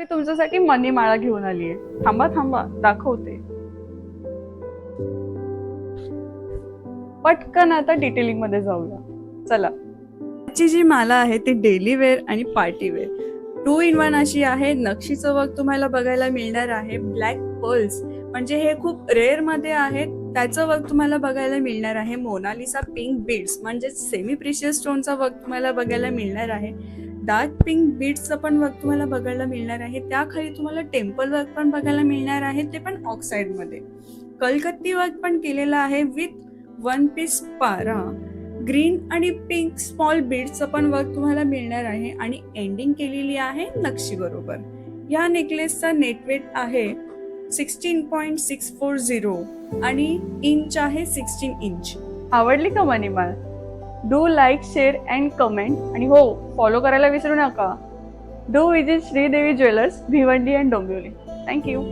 मी तुमच्यासाठी मनी माळा घेऊन आलीये. थांबा थांबा दाखवते. पटकन आता डिटेलिंग मध्ये जाऊया. चला. आजची जी माला आहे ती डेली वेअर आणि पार्टी वेअर 2 in 1 अशी आहे. नक्षीचं वर्क तुम्हाला बघायला मिळणार आहे. ब्लॅक पर्ल्स म्हणजे हे खूप रेअर मध्ये आहे, त्याचं वर्क तुम्हाला बघायला मिळणार आहे. मोनालिसा पिंक बीड्स म्हणजे सेमी प्रिशियस स्टोनचा वर्क तुम्हाला बघायला मिळणार आहे. डार्क पिंक बीड्सचं पण वर्क तुम्हाला बघायला मिळणार आहे. त्याखाली तुम्हाला टेम्पल वर्क पण बघायला मिळणार आहे, ते पण ऑक्साइड मध्ये. कलकत्ती वर्क पण केलेला आहे विथ 1 पीस पारा. ग्रीन आणि पिंक स्मॉल बीड्सचं पण वर्क तुम्हाला मिळणार आहे आणि एंडिंग केलेली आहे नक्षी बरोबर. या नेकलेसचा नेटवेट आहे 16.640 आणि इंच आहे 16 इंच. आवडली का मनीमाळ? Do like, share and comment आणि हो, फॉलो करायला विसरू नका. Do visit Shridevi jewellers, Bhiwandi and Dombivli. Thank you.